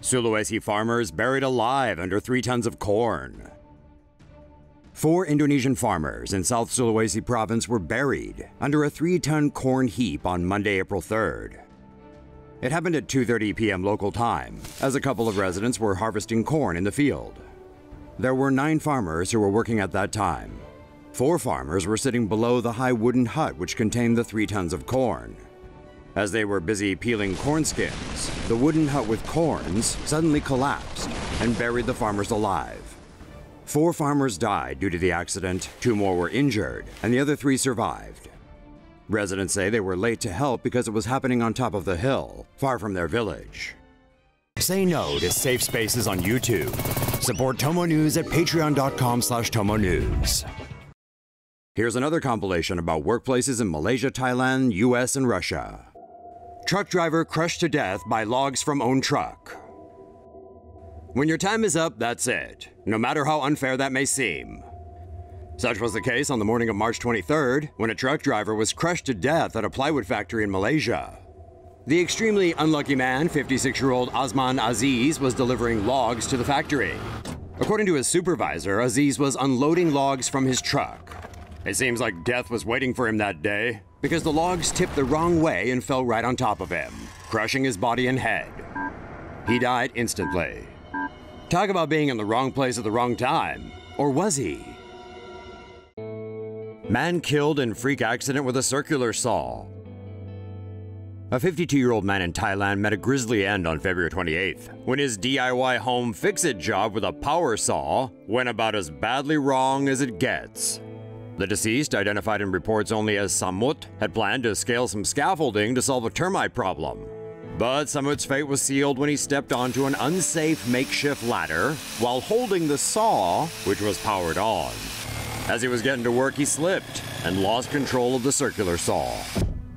Sulawesi farmers buried alive under 3 tons of corn. 4 Indonesian farmers in South Sulawesi province were buried under a 3-ton corn heap on Monday, April 3rd. It happened at 2:30 p.m. local time, as a couple of residents were harvesting corn in the field. There were 9 farmers who were working at that time. 4 farmers were sitting below the high wooden hut which contained the 3 tons of corn. As they were busy peeling corn skins, the wooden hut with corns suddenly collapsed and buried the farmers alive. 4 farmers died due to the accident, 2 more were injured, and the other 3 survived. Residents say they were late to help because it was happening on top of the hill, far from their village. Say no to safe spaces on YouTube. Support Tomo News at patreon.com/TomoNews. Here's another compilation about workplaces in Malaysia, Thailand, US, and Russia. Truck driver crushed to death by logs from own truck. When your time is up, that's it, no matter how unfair that may seem. Such was the case on the morning of March 23rd, when a truck driver was crushed to death at a plywood factory in Malaysia. The extremely unlucky man, 56-year-old Azman Aziz, was delivering logs to the factory. According to his supervisor, Aziz was unloading logs from his truck. It seems like death was waiting for him that day, because the logs tipped the wrong way and fell right on top of him, crushing his body and head. He died instantly. Talk about being in the wrong place at the wrong time. Or was he? Man killed in freak accident with a circular saw. A 52-year-old man in Thailand met a grisly end on February 28th, when his DIY home fix-it job with a power saw went about as badly wrong as it gets. The deceased, identified in reports only as Samut, had planned to scale some scaffolding to solve a termite problem. But Samut's fate was sealed when he stepped onto an unsafe makeshift ladder while holding the saw, which was powered on. As he was getting to work, he slipped and lost control of the circular saw.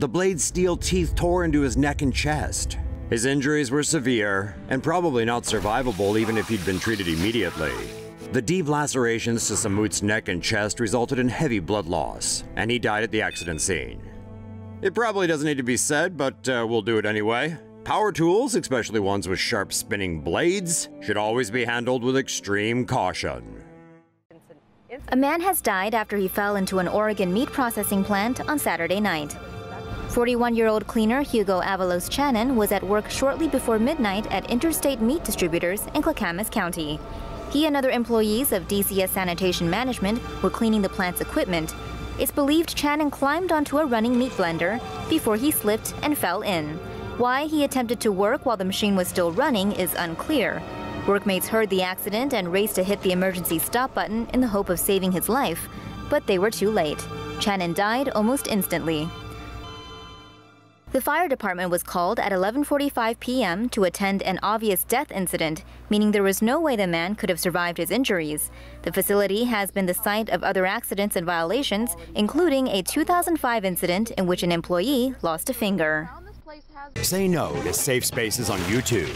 The blade's steel teeth tore into his neck and chest. His injuries were severe and probably not survivable even if he'd been treated immediately. The deep lacerations to Samut's neck and chest resulted in heavy blood loss, and he died at the accident scene. It probably doesn't need to be said, but we'll do it anyway. Power tools, especially ones with sharp spinning blades, should always be handled with extreme caution. A man has died after he fell into an Oregon meat processing plant on Saturday night. 41-year-old cleaner Hugo Avalos Channon was at work shortly before midnight at Interstate Meat Distributors in Clackamas County. He and other employees of DCS Sanitation Management were cleaning the plant's equipment. It's believed Channon climbed onto a running meat blender before he slipped and fell in. Why he attempted to work while the machine was still running is unclear. Workmates heard the accident and raced to hit the emergency stop button in the hope of saving his life, but they were too late. Channon died almost instantly. The fire department was called at 11:45 p.m. to attend an obvious death incident, meaning there was no way the man could have survived his injuries. The facility has been the site of other accidents and violations, including a 2005 incident in which an employee lost a finger. Say no to safe spaces on YouTube.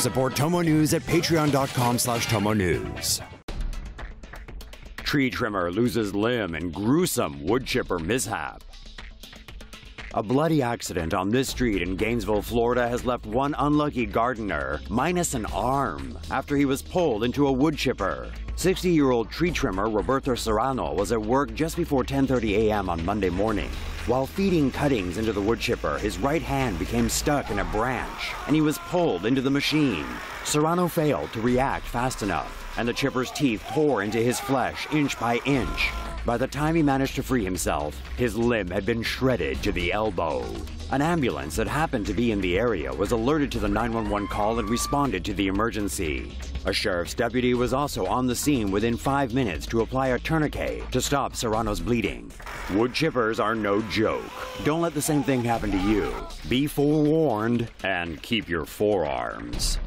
Support Tomo News at patreon.com/TomoNews. Tree trimmer loses limb in gruesome wood chipper mishap. A bloody accident on this street in Gainesville, Florida has left one unlucky gardener minus an arm after he was pulled into a wood chipper. 60-year-old tree trimmer Roberto Serrano was at work just before 10:30 a.m. on Monday morning. While feeding cuttings into the wood chipper, his right hand became stuck in a branch, and he was pulled into the machine. Serrano failed to react fast enough, and the chipper's teeth tore into his flesh inch by inch. By the time he managed to free himself, his limb had been shredded to the elbow. An ambulance that happened to be in the area was alerted to the 911 call and responded to the emergency. A sheriff's deputy was also on the scene within 5 minutes to apply a tourniquet to stop Serrano's bleeding. Wood chippers are no joke. Don't let the same thing happen to you. Be forewarned and keep your forearms.